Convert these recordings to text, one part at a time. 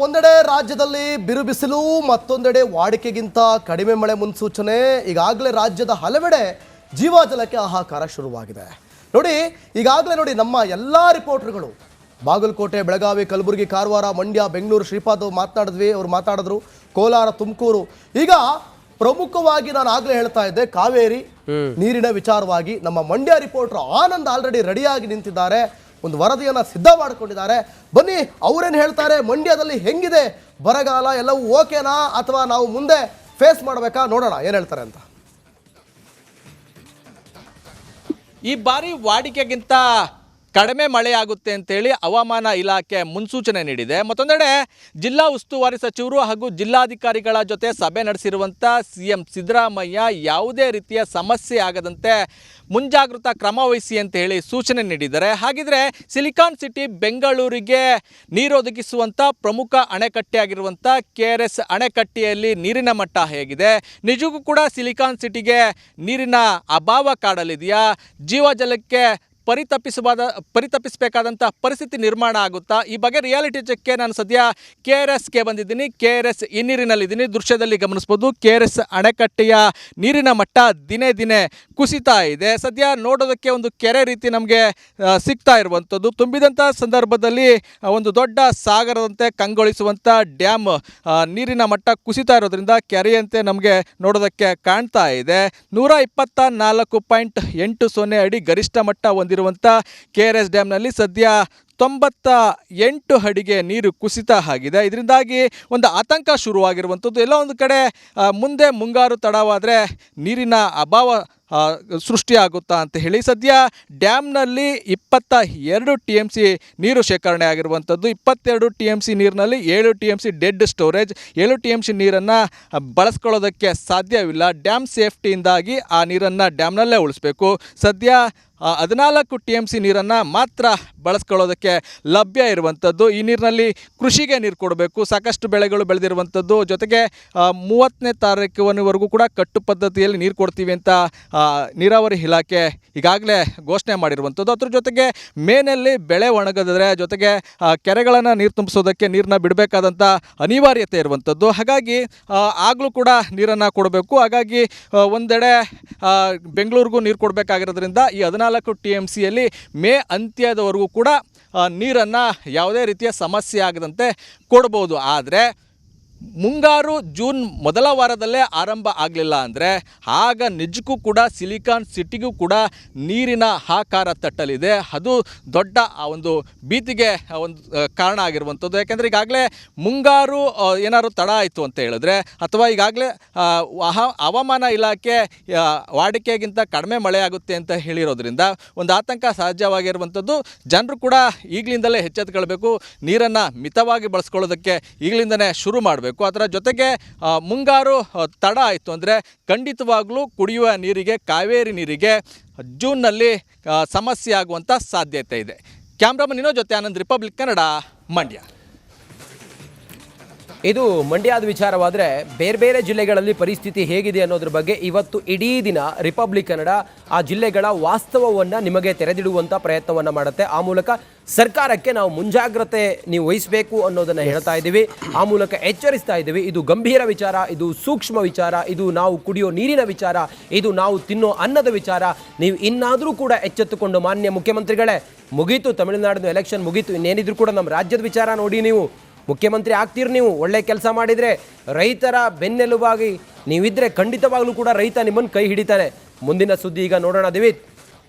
ಒಂದೆಡೆ ರಾಜ್ಯದಲ್ಲಿ ಬಿರುಬಿಸಿಲು, ಮತ್ತೊಂದೆಡೆ ವಾಡಿಕೆಗಿಂತ ಕಡಿಮೆ ಮಳೆ ಮುನ್ಸೂಚನೆ. ಈಗಾಗಲೇ ರಾಜ್ಯದ ಹಲವೆಡೆ ಜೀವಜಲಕ್ಕೆ ಹಾಹಾಕಾರ ಶುರುವಾಗಿದೆ. ನೋಡಿ, ಈಗಾಗಲೇ ನೋಡಿ ನಮ್ಮ ಎಲ್ಲ ರಿಪೋರ್ಟರ್ಗಳು ಬಾಗಲಕೋಟೆ, ಬೆಳಗಾವಿ, ಕಲಬುರಗಿ, ಕಾರವಾರ, ಮಂಡ್ಯ, ಬೆಂಗಳೂರು, ಶ್ರೀಪಾದ್ ಅವ್ರು ಮಾತಾಡಿದ್ರು, ಕೋಲಾರ, ತುಮಕೂರು. ಈಗ ಪ್ರಮುಖವಾಗಿ ನಾನು ಆಗಲೇ ಹೇಳ್ತಾ ಇದ್ದೆ, ಕಾವೇರಿ ನೀರಿನ ವಿಚಾರವಾಗಿ ನಮ್ಮ ಮಂಡ್ಯ ರಿಪೋರ್ಟರ್ ಆನಂದ್ ಆಲ್ರೆಡಿ ರೆಡಿಯಾಗಿ ನಿಂತಿದ್ದಾರೆ, ಒಂದು ವರದಿಯನ್ನು ಸಿದ್ಧ ಮಾಡಿಕೊಂಡಿದ್ದಾರೆ. ಬನ್ನಿ, ಅವರೇನು ಹೇಳ್ತಾರೆ, ಮಂಡ್ಯದಲ್ಲಿ ಹೆಂಗಿದೆ ಬರಗಾಲ, ಎಲ್ಲವೂ ಓಕೆನಾ ಅಥವಾ ನಾವು ಮುಂದೆ ಫೇಸ್ ಮಾಡಬೇಕಾ, ನೋಡೋಣ ಏನು ಹೇಳ್ತಾರೆ ಅಂತ. ಈ ಬಾರಿ ವಾಡಿಕೆಗಿಂತ ಕಡಿಮೆ ಮಳೆಯಾಗುತ್ತೆ ಅಂತೇಳಿ ಹವಾಮಾನ ಇಲಾಖೆ ಮುನ್ಸೂಚನೆ ನೀಡಿದೆ. ಮತ್ತೊಂದೆಡೆ ಜಿಲ್ಲಾ ಉಸ್ತುವಾರಿ ಸಚಿವರು ಹಾಗೂ ಜಿಲ್ಲಾಧಿಕಾರಿಗಳ ಜೊತೆ ಸಭೆ ನಡೆಸಿರುವಂಥ CM ಸಿದ್ದರಾಮಯ್ಯ ಯಾವುದೇ ರೀತಿಯ ಸಮಸ್ಯೆ ಆಗದಂತೆ ಮುಂಜಾಗ್ರತಾ ಕ್ರಮ ವಹಿಸಿ ಅಂತ ಹೇಳಿ ಸೂಚನೆ ನೀಡಿದ್ದಾರೆ. ಹಾಗಿದ್ರೆ ಸಿಲಿಕಾನ್ ಸಿಟಿ ಬೆಂಗಳೂರಿಗೆ ನೀರೊದಗಿಸುವಂಥ ಪ್ರಮುಖ ಅಣೆಕಟ್ಟೆಯಾಗಿರುವಂಥ KRS ಅಣೆಕಟ್ಟೆಯಲ್ಲಿ ನೀರಿನ ಮಟ್ಟ ಹೇಗಿದೆ? ನಿಜಕ್ಕೂ ಕೂಡ ಸಿಲಿಕಾನ್ ಸಿಟಿಗೆ ನೀರಿನ ಅಭಾವ ಕಾಡಲಿದೆಯಾ? ಜೀವಜಲಕ್ಕೆ ಪರಿತಪಿಸಬೇಕಾದಂಥ ಪರಿಸ್ಥಿತಿ ನಿರ್ಮಾಣ ಆಗುತ್ತಾ? ಈ ಬಗ್ಗೆ ರಿಯಾಲಿಟಿ ಚೆಕ್ಗೆ ನಾನು ಸದ್ಯ KRSಗೆ ಬಂದಿದ್ದೀನಿ. KRS ಈ ನೀರಿನಲ್ಲಿದ್ದೀನಿ. ದೃಶ್ಯದಲ್ಲಿ ಗಮನಿಸ್ಬೋದು, KRS ಅಣೆಕಟ್ಟೆಯ ನೀರಿನ ಮಟ್ಟ ದಿನೇ ದಿನೇ ಕುಸಿತಾ ಇದೆ. ಸದ್ಯ ನೋಡೋದಕ್ಕೆ ಒಂದು ಕೆರೆ ರೀತಿ ನಮಗೆ ಸಿಗ್ತಾ ಇರುವಂಥದ್ದು. ತುಂಬಿದಂಥ ಸಂದರ್ಭದಲ್ಲಿ ಒಂದು ದೊಡ್ಡ ಸಾಗರದಂತೆ ಕಂಗೊಳಿಸುವಂಥ ಡ್ಯಾಮ್ ನೀರಿನ ಮಟ್ಟ ಕುಸಿತಾ ಇರೋದ್ರಿಂದ ಕೆರೆಯಂತೆ ನಮಗೆ ನೋಡೋದಕ್ಕೆ ಕಾಣ್ತಾ ಇದೆ. 124.80 ಅಡಿ ಗರಿಷ್ಠ ಮಟ್ಟ ಹೊಂದಿರುವಂಥ KRS ಡ್ಯಾಮ್ನಲ್ಲಿ ಸದ್ಯ 98 ಅಡಿಗೆ ನೀರು ಕುಸಿತ ಆಗಿದೆ. ಇದರಿಂದಾಗಿ ಒಂದು ಆತಂಕ ಶುರುವಾಗಿರುವಂಥದ್ದು. ಎಲ್ಲ ಒಂದು ಕಡೆ ಮುಂದೆ ಮುಂಗಾರು ತಡವಾದರೆ ನೀರಿನ ಅಭಾವ ಸೃಷ್ಟಿಯಾಗುತ್ತಾ ಅಂತ ಹೇಳಿ ಸದ್ಯ ಡ್ಯಾಮ್ನಲ್ಲಿ 22 TMC ನೀರು ಶೇಖರಣೆ ಆಗಿರುವಂಥದ್ದು. 22 TMC ನೀರಿನಲ್ಲಿ 7 TMC ಡೆಡ್ ಸ್ಟೋರೇಜ್. 7 TMC ನೀರನ್ನು ಬಳಸ್ಕೊಳ್ಳೋದಕ್ಕೆ ಸಾಧ್ಯವಿಲ್ಲ. ಡ್ಯಾಮ್ ಸೇಫ್ಟಿಯಿಂದಾಗಿ ಆ ನೀರನ್ನು ಡ್ಯಾಮ್ನಲ್ಲೇ ಉಳಿಸ್ಬೇಕು. ಸದ್ಯ 14 TMC ನೀರನ್ನು ಮಾತ್ರ ಬಳಸ್ಕೊಳ್ಳೋದಕ್ಕೆ ಲಭ್ಯ ಇರುವಂಥದ್ದು. ಈ ನೀರಿನಲ್ಲಿ ಕೃಷಿಗೆ ನೀರು ಕೊಡಬೇಕು. ಸಾಕಷ್ಟು ಬೆಳೆಗಳು ಬೆಳೆದಿರುವಂಥದ್ದು. ಜೊತೆಗೆ 30ನೇ ತಾರೀಕಿನವರೆಗೂ ಕೂಡ ಕಟ್ಟು ಪದ್ಧತಿಯಲ್ಲಿ ನೀರು ಕೊಡ್ತೀವಿ ಅಂತ ನೀರಾವರಿ ಇಲಾಖೆ ಈಗಾಗಲೇ ಘೋಷಣೆ ಮಾಡಿರುವಂಥದ್ದು. ಅದ್ರ ಜೊತೆಗೆ ಮೇನಲ್ಲಿ ಬೆಳೆ ಒಣಗಿದ್ರೆ ಜೊತೆಗೆ ಕೆರೆಗಳನ್ನು ನೀರು ತುಂಬಿಸೋದಕ್ಕೆ ನೀರನ್ನ ಬಿಡಬೇಕಾದಂಥ ಅನಿವಾರ್ಯತೆ ಇರುವಂಥದ್ದು. ಹಾಗಾಗಿ ಆಗಲೂ ಕೂಡ ನೀರನ್ನು ಕೊಡಬೇಕು. ಹಾಗಾಗಿ ಒಂದೆಡೆ ಬೆಂಗಳೂರಿಗೂ ನೀರು ಕೊಡಬೇಕಾಗಿರೋದ್ರಿಂದ ಈ 14 TMCಯಲ್ಲಿ ಮೇ ಅಂತ್ಯದವರೆಗೂ ಕೂಡ ನೀರನ್ನು ಯಾವುದೇ ರೀತಿಯ ಸಮಸ್ಯೆ ಆಗದಂತೆ ಕೊಡ್ಬೋದು. ಆದರೆ ಮುಂಗಾರು ಜೂನ್ ಮೊದಲ ವಾರದಲ್ಲೇ ಆರಂಭ ಆಗಲಿಲ್ಲ ಅಂದರೆ ಆಗ ನಿಜಕ್ಕೂ ಕೂಡ ಸಿಲಿಕಾನ್ ಸಿಟಿಗೂ ಕೂಡ ನೀರಿನ ಹಾಕಾರ ತಟ್ಟಲಿದೆ. ಅದು ದೊಡ್ಡ ಒಂದು ಭೀತಿಗೆ ಒಂದು ಕಾರಣ ಆಗಿರುವಂಥದ್ದು. ಯಾಕೆಂದರೆ ಈಗಾಗಲೇ ಮುಂಗಾರು ಏನಾದ್ರು ತಡ ಆಯಿತು ಅಂತ ಹೇಳಿದ್ರೆ ಅಥವಾ ಈಗಾಗಲೇ ಹವಾಮಾನ ಇಲಾಖೆ ವಾಡಿಕೆಗಿಂತ ಕಡಿಮೆ ಮಳೆ ಆಗುತ್ತೆ ಅಂತ ಹೇಳಿರೋದ್ರಿಂದ ಒಂದು ಆತಂಕ ಸಹಜವಾಗಿರುವಂಥದ್ದು. ಜನರು ಕೂಡ ಈಗಲಿಂದಲೇ ಎಚ್ಚೆತ್ತುಕೊಳ್ಬೇಕು. ನೀರನ್ನು ಮಿತವಾಗಿ ಬಳಸ್ಕೊಳ್ಳೋದಕ್ಕೆ ಈಗಲಿಂದನೇ ಶುರು ಮಾಡಬೇಕು. ಅದರ ಜೊತೆಗೆ ಮುಂಗಾರು ತಡ ಆಯಿತು ಅಂದರೆ ಖಂಡಿತವಾಗ್ಲೂ ಕುಡಿಯುವ ನೀರಿಗೆ, ಕಾವೇರಿ ನೀರಿಗೆ ಜೂನ್ನಲ್ಲಿ ಸಮಸ್ಯೆ ಆಗುವಂಥ ಸಾಧ್ಯತೆ ಇದೆ. ಕ್ಯಾಮ್ರಾಮನ್ ಇನ್ನೋ ಜೊತೆ ಆನಂದ್, ರಿಪಬ್ಲಿಕ್ ಕನ್ನಡ, ಮಂಡ್ಯ. ಇದು ಮಂಡ್ಯದ ವಿಚಾರವಾದರೆ ಬೇರೆ ಬೇರೆ ಜಿಲ್ಲೆಗಳಲ್ಲಿ ಪರಿಸ್ಥಿತಿ ಹೇಗಿದೆ ಅನ್ನೋದ್ರ ಬಗ್ಗೆ ಇವತ್ತು ಇಡೀ ದಿನ ರಿಪಬ್ಲಿಕ್ ಕನ್ನಡ ಆ ಜಿಲ್ಲೆಗಳ ವಾಸ್ತವವನ್ನು ನಿಮಗೆ ತೆರೆದಿಡುವಂಥ ಪ್ರಯತ್ನವನ್ನು ಮಾಡುತ್ತೆ. ಆ ಮೂಲಕ ಸರ್ಕಾರಕ್ಕೆ ನಾವು ಮುಂಜಾಗ್ರತೆ ನೀವು ವಹಿಸಬೇಕು ಅನ್ನೋದನ್ನು ಹೇಳ್ತಾ ಇದ್ದೀವಿ. ಆ ಮೂಲಕ ಎಚ್ಚರಿಸ್ತಾ ಇದ್ದೀವಿ. ಇದು ಗಂಭೀರ ವಿಚಾರ, ಇದು ಸೂಕ್ಷ್ಮ ವಿಚಾರ, ಇದು ನಾವು ಕುಡಿಯೋ ನೀರಿನ ವಿಚಾರ, ಇದು ನಾವು ತಿನ್ನೋ ಅನ್ನದ ವಿಚಾರ. ನೀವು ಇನ್ನಾದರೂ ಕೂಡ ಎಚ್ಚೆತ್ತುಕೊಂಡು, ಮಾನ್ಯ ಮುಖ್ಯಮಂತ್ರಿಗಳೇ, ಮುಗೀತು ತಮಿಳುನಾಡಿನ ಎಲೆಕ್ಷನ್ ಮುಗೀತು, ಇನ್ನೇನಿದ್ರು ಕೂಡ ನಮ್ಮ ರಾಜ್ಯದ ವಿಚಾರ ನೋಡಿ, ನೀವು ಮುಖ್ಯಮಂತ್ರಿ ಆಗ್ತೀರಿ, ನೀವು ಒಳ್ಳೆ ಕೆಲಸ ಮಾಡಿದರೆ ರೈತರ ಬೆನ್ನೆಲುಬಾಗಿ ನೀವಿದ್ರೆ ಖಂಡಿತವಾಗ್ಲೂ ಕೂಡ ರೈತ ನಿಮ್ಮನ್ನು ಕೈ ಹಿಡಿತಾನೆ. ಮುಂದಿನ ಸುದ್ದಿ ಈಗ ನೋಡೋಣ ದಿವಿತ್.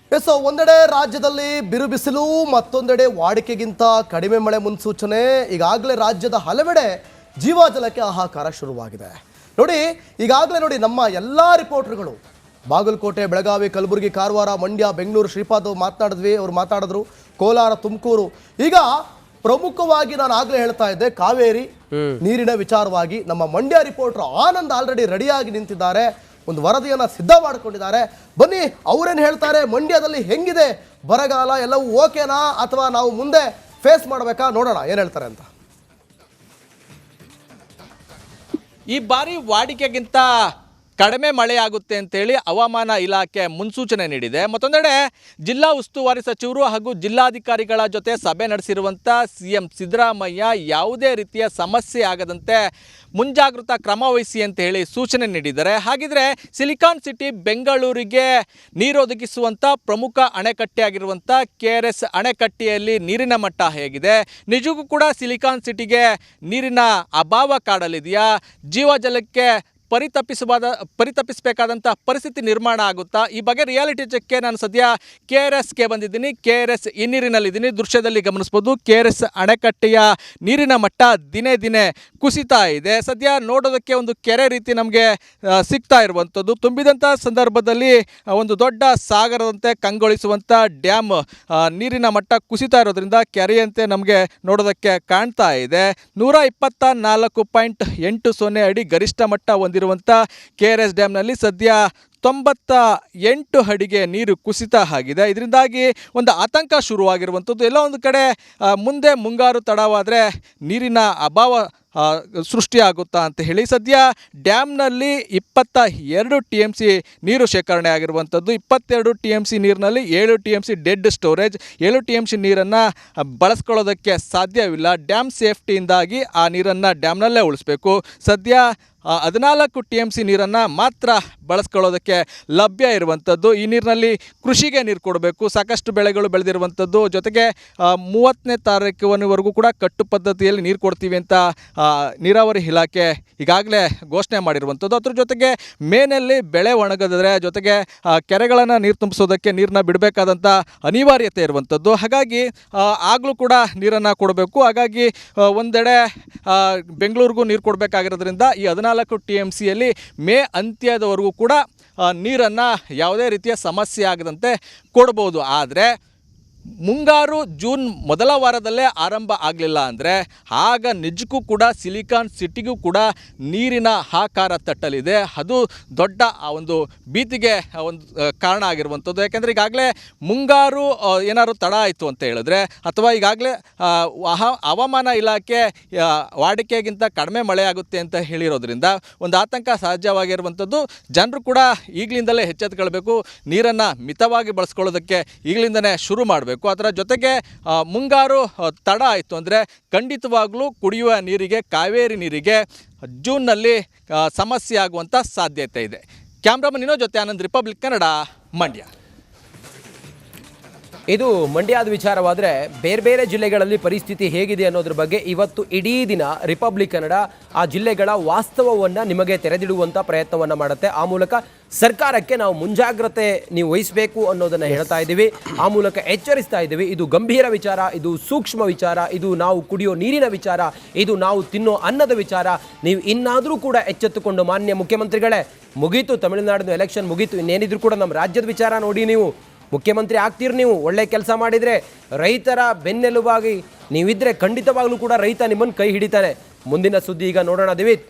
ಒಂದೆಡೆ ರಾಜ್ಯದಲ್ಲಿ ಬಿರುಬಿಸಿಲು, ಮತ್ತೊಂದೆಡೆ ವಾಡಿಕೆಗಿಂತ ಕಡಿಮೆ ಮಳೆ ಮುನ್ಸೂಚನೆ. ಈಗಾಗಲೇ ರಾಜ್ಯದ ಹಲವೆಡೆ ಜೀವಜಲಕ್ಕೆ ಹಾಹಾಕಾರ ಶುರುವಾಗಿದೆ. ನೋಡಿ, ಈಗಾಗಲೇ ನೋಡಿ ನಮ್ಮ ಎಲ್ಲ ರಿಪೋರ್ಟರ್ಗಳು ಬಾಗಲಕೋಟೆ, ಬೆಳಗಾವಿ, ಕಲಬುರಗಿ, ಕಾರವಾರ, ಮಂಡ್ಯ, ಬೆಂಗಳೂರು, ಶ್ರೀಪಾದ್ ಅವ್ರು ಮಾತಾಡಿದ್ರು, ಕೋಲಾರ, ತುಮಕೂರು. ಈಗ ಪ್ರಮುಖವಾಗಿ ನಾನು ಆಗಲೇ ಹೇಳ್ತಾ ಇದ್ದೆ, ಕಾವೇರಿ ನೀರಿನ ವಿಚಾರವಾಗಿ ನಮ್ಮ ಮಂಡ್ಯ ರಿಪೋರ್ಟರ್ ಆನಂದ್ ಆಲ್ರೆಡಿ ರೆಡಿಯಾಗಿ ನಿಂತಿದ್ದಾರೆ, ಒಂದು ವರದಿಯನ್ನು ಸಿದ್ಧ ಮಾಡಿಕೊಂಡಿದ್ದಾರೆ. ಬನ್ನಿ, ಅವರೇನು ಹೇಳ್ತಾರೆ, ಮಂಡ್ಯದಲ್ಲಿ ಹೆಂಗಿದೆ ಬರಗಾಲ, ಎಲ್ಲವೂ ಓಕೆನಾ ಅಥವಾ ನಾವು ಮುಂದೆ ಫೇಸ್ ಮಾಡಬೇಕಾ, ನೋಡೋಣ ಏನು ಹೇಳ್ತಾರೆ ಅಂತ. ಈ ಬಾರಿ ವಾಡಿಕೆಗಿಂತ ಕಡಿಮೆ ಮಳೆಯಾಗುತ್ತೆ ಅಂತೇಳಿ ಹವಾಮಾನ ಇಲಾಖೆ ಮುನ್ಸೂಚನೆ ನೀಡಿದೆ. ಮತ್ತೊಂದೆಡೆ ಜಿಲ್ಲಾ ಉಸ್ತುವಾರಿ ಸಚಿವರು ಹಾಗೂ ಜಿಲ್ಲಾಧಿಕಾರಿಗಳ ಜೊತೆ ಸಭೆ ನಡೆಸಿರುವಂಥ CM ಸಿದ್ದರಾಮಯ್ಯ ಯಾವುದೇ ರೀತಿಯ ಸಮಸ್ಯೆ ಆಗದಂತೆ ಮುಂಜಾಗ್ರತಾ ಕ್ರಮ ವಹಿಸಿ ಅಂತ ಹೇಳಿ ಸೂಚನೆ ನೀಡಿದ್ದಾರೆ. ಹಾಗಿದ್ರೆ ಸಿಲಿಕಾನ್ ಸಿಟಿ ಬೆಂಗಳೂರಿಗೆ ನೀರೊದಗಿಸುವಂಥ ಪ್ರಮುಖ ಅಣೆಕಟ್ಟೆ ಆಗಿರುವಂಥ KRS ಅಣೆಕಟ್ಟೆಯಲ್ಲಿ ನೀರಿನ ಮಟ್ಟ ಹೇಗಿದೆ? ನಿಜಕ್ಕೂ ಕೂಡ ಸಿಲಿಕಾನ್ ಸಿಟಿಗೆ ನೀರಿನ ಅಭಾವ ಕಾಡಲಿದೆಯಾ? ಜೀವಜಲಕ್ಕೆ ಪರಿತಪಿಸಬೇಕಾದಂಥ ಪರಿಸ್ಥಿತಿ ನಿರ್ಮಾಣ ಆಗುತ್ತಾ? ಈ ಬಗ್ಗೆ ರಿಯಾಲಿಟಿ ಚೆಕ್ಗೆ ನಾನು ಸದ್ಯ KRSಗೆ ಬಂದಿದ್ದೀನಿ. KRS ಈ ನೀರಿನಲ್ಲಿದ್ದೀನಿ. ದೃಶ್ಯದಲ್ಲಿ ಗಮನಿಸ್ಬೋದು, KRS ಅಣೆಕಟ್ಟೆಯ ನೀರಿನ ಮಟ್ಟ ದಿನೇ ದಿನೇ ಕುಸಿತಾ ಇದೆ. ಸದ್ಯ ನೋಡೋದಕ್ಕೆ ಒಂದು ಕೆರೆ ರೀತಿ ನಮಗೆ ಸಿಗ್ತಾ ಇರುವಂಥದ್ದು. ತುಂಬಿದಂಥ ಸಂದರ್ಭದಲ್ಲಿ ಒಂದು ದೊಡ್ಡ ಸಾಗರದಂತೆ ಕಂಗೊಳಿಸುವಂಥ ಡ್ಯಾಮ್ ನೀರಿನ ಮಟ್ಟ ಕುಸಿತಾ ಇರೋದ್ರಿಂದ ಕೆರೆಯಂತೆ ನಮಗೆ ನೋಡೋದಕ್ಕೆ ಕಾಣ್ತಾ ಇದೆ. 124.80 ಅಡಿ ಗರಿಷ್ಠ ಮಟ್ಟ ಹೊಂದಿರುವಂಥ KRS ಡ್ಯಾಮ್ನಲ್ಲಿ ಸದ್ಯ 98 ಅಡಿಗೆ ನೀರು ಕುಸಿತ ಆಗಿದೆ. ಇದರಿಂದಾಗಿ ಒಂದು ಆತಂಕ ಶುರುವಾಗಿರುವಂಥದ್ದು. ಎಲ್ಲ ಒಂದು ಕಡೆ ಮುಂದೆ ಮುಂಗಾರು ತಡವಾದರೆ ನೀರಿನ ಅಭಾವ ಸೃಷ್ಟಿಯಾಗುತ್ತಾ ಅಂತ ಹೇಳಿ ಸದ್ಯ ಡ್ಯಾಮ್ನಲ್ಲಿ 22 TMC ನೀರು ಶೇಖರಣೆ ಆಗಿರುವಂಥದ್ದು. 22 TMC ನೀರಿನಲ್ಲಿ 7 TMC ಡೆಡ್ ಸ್ಟೋರೇಜ್. 7 TMC ನೀರನ್ನು ಬಳಸ್ಕೊಳ್ಳೋದಕ್ಕೆ ಸಾಧ್ಯವಿಲ್ಲ. ಡ್ಯಾಮ್ ಸೇಫ್ಟಿಯಿಂದಾಗಿ ಆ ನೀರನ್ನು ಡ್ಯಾಮ್ನಲ್ಲೇ ಉಳಿಸ್ಬೇಕು. ಸದ್ಯ 14 TMC ನೀರನ್ನು ಮಾತ್ರ ಬಳಸ್ಕೊಳ್ಳೋದಕ್ಕೆ ಲಭ್ಯ ಇರುವಂಥದ್ದು. ಈ ನೀರಿನಲ್ಲಿ ಕೃಷಿಗೆ ನೀರು ಕೊಡಬೇಕು. ಸಾಕಷ್ಟು ಬೆಳೆಗಳು ಬೆಳೆದಿರುವಂಥದ್ದು. ಜೊತೆಗೆ 30ನೇ ತಾರೀಕಿನವರೆಗೂ ಕೂಡ ಕಟ್ಟು ಪದ್ಧತಿಯಲ್ಲಿ ನೀರು ಕೊಡ್ತೀವಿ ಅಂತ ನೀರಾವರಿ ಇಲಾಖೆ ಈಗಾಗಲೇ ಘೋಷಣೆ ಮಾಡಿರುವಂಥದ್ದು. ಅದ್ರ ಜೊತೆಗೆ ಮೇನಲ್ಲಿ ಬೆಳೆ ಒಣಗಿದ್ರೆ ಜೊತೆಗೆ ಕೆರೆಗಳನ್ನು ನೀರು ತುಂಬಿಸೋದಕ್ಕೆ ನೀರನ್ನ ಬಿಡಬೇಕಾದಂಥ ಅನಿವಾರ್ಯತೆ ಇರುವಂಥದ್ದು. ಹಾಗಾಗಿ ಆಗಲೂ ಕೂಡ ನೀರನ್ನು ಕೊಡಬೇಕು. ಹಾಗಾಗಿ ಒಂದೆಡೆ ಬೆಂಗಳೂರಿಗೂ ನೀರು ಕೊಡಬೇಕಾಗಿರೋದ್ರಿಂದ ಈ 14 TMCಯಲ್ಲಿ ಮೇ ಅಂತ್ಯದವರೆಗೂ ಕೂಡ ನೀರನ್ನು ಯಾವುದೇ ರೀತಿಯ ಸಮಸ್ಯೆ ಆಗದಂತೆ ಕೊಡ್ಬೋದು. ಆದರೆ ಮುಂಗಾರು ಜೂನ್ ಮೊದಲ ವಾರದಲ್ಲೇ ಆರಂಭ ಆಗಲಿಲ್ಲ ಅಂದರೆ ಆಗ ನಿಜಕ್ಕೂ ಕೂಡ ಸಿಲಿಕಾನ್ ಸಿಟಿಗೂ ಕೂಡ ನೀರಿನ ಹಾಕಾರ ತಟ್ಟಲಿದೆ. ಅದು ದೊಡ್ಡ ಒಂದು ಭೀತಿಗೆ ಒಂದು ಕಾರಣ ಆಗಿರುವಂಥದ್ದು. ಯಾಕೆಂದರೆ ಈಗಾಗಲೇ ಮುಂಗಾರು ಏನಾದ್ರು ತಡ ಆಯಿತು ಅಂತ ಹೇಳಿದ್ರೆ ಅಥವಾ ಈಗಾಗಲೇ ಹವಾಮಾನ ಇಲಾಖೆ ವಾಡಿಕೆಗಿಂತ ಕಡಿಮೆ ಮಳೆ ಆಗುತ್ತೆ ಅಂತ ಹೇಳಿರೋದ್ರಿಂದ ಒಂದು ಆತಂಕ ಸಹಜವಾಗಿರುವಂಥದ್ದು. ಜನರು ಕೂಡ ಈಗಲಿಂದಲೇ ಎಚ್ಚೆತ್ತುಕೊಳ್ಬೇಕು. ನೀರನ್ನು ಮಿತವಾಗಿ ಬಳಸ್ಕೊಳ್ಳೋದಕ್ಕೆ ಈಗಲಿಂದನೇ ಶುರು ಮಾಡಬೇಕು. ಅದರ ಜೊತೆಗೆ ಮುಂಗಾರು ತಡ ಆಯಿತು ಅಂದರೆ ಖಂಡಿತವಾಗ್ಲೂ ಕುಡಿಯುವ ನೀರಿಗೆ, ಕಾವೇರಿ ನೀರಿಗೆ ಜೂನ್ನಲ್ಲಿ ಸಮಸ್ಯೆ ಆಗುವಂಥ ಸಾಧ್ಯತೆ ಇದೆ. ಕ್ಯಾಮ್ರಾಮನ್ ಇನ್ನೋ ಜೊತೆ ಆನಂದ್, ರಿಪಬ್ಲಿಕ್ ಕನ್ನಡ, ಮಂಡ್ಯ. ಇದು ಮಂಡ್ಯದ ವಿಚಾರವಾದರೆ ಬೇರೆ ಬೇರೆ ಜಿಲ್ಲೆಗಳಲ್ಲಿ ಪರಿಸ್ಥಿತಿ ಹೇಗಿದೆ ಅನ್ನೋದ್ರ ಬಗ್ಗೆ ಇವತ್ತು ಇಡೀ ದಿನ ರಿಪಬ್ಲಿಕ್ ಕನ್ನಡ ಆ ಜಿಲ್ಲೆಗಳ ವಾಸ್ತವವನ್ನು ನಿಮಗೆ ತೆರೆದಿಡುವಂಥ ಪ್ರಯತ್ನವನ್ನು ಮಾಡುತ್ತೆ. ಆ ಮೂಲಕ ಸರ್ಕಾರಕ್ಕೆ ನಾವು ಮುಂಜಾಗ್ರತೆ ನೀವು ವಹಿಸಬೇಕು ಅನ್ನೋದನ್ನು ಹೇಳ್ತಾ ಇದ್ದೀವಿ. ಆ ಮೂಲಕ ಎಚ್ಚರಿಸ್ತಾ ಇದ್ದೀವಿ. ಇದು ಗಂಭೀರ ವಿಚಾರ, ಇದು ಸೂಕ್ಷ್ಮ ವಿಚಾರ, ಇದು ನಾವು ಕುಡಿಯೋ ನೀರಿನ ವಿಚಾರ, ಇದು ನಾವು ತಿನ್ನೋ ಅನ್ನದ ವಿಚಾರ. ನೀವು ಇನ್ನಾದರೂ ಕೂಡ ಎಚ್ಚೆತ್ತುಕೊಂಡು, ಮಾನ್ಯ ಮುಖ್ಯಮಂತ್ರಿಗಳೇ, ಮುಗೀತು ತಮಿಳುನಾಡಿನ ಎಲೆಕ್ಷನ್ ಮುಗೀತು, ಇನ್ನೇನಿದ್ರು ಕೂಡ ನಮ್ಮ ರಾಜ್ಯದ ವಿಚಾರ ನೋಡಿ, ನೀವು ಮುಖ್ಯಮಂತ್ರಿ ಆಗ್ತೀರಿ, ನೀವು ಒಳ್ಳೆ ಕೆಲಸ ಮಾಡಿದರೆ, ರೈತರ ಬೆನ್ನೆಲುಬಾಗಿ ನೀವಿದ್ದರೆ ಖಂಡಿತವಾಗ್ಲೂ ಕೂಡ ರೈತ ನಿಮ್ಮನ್ನು ಕೈ ಹಿಡಿತಾನೆ. ಮುಂದಿನ ಸುದ್ದಿ ಈಗ ನೋಡೋಣ ದಿವಿತ್.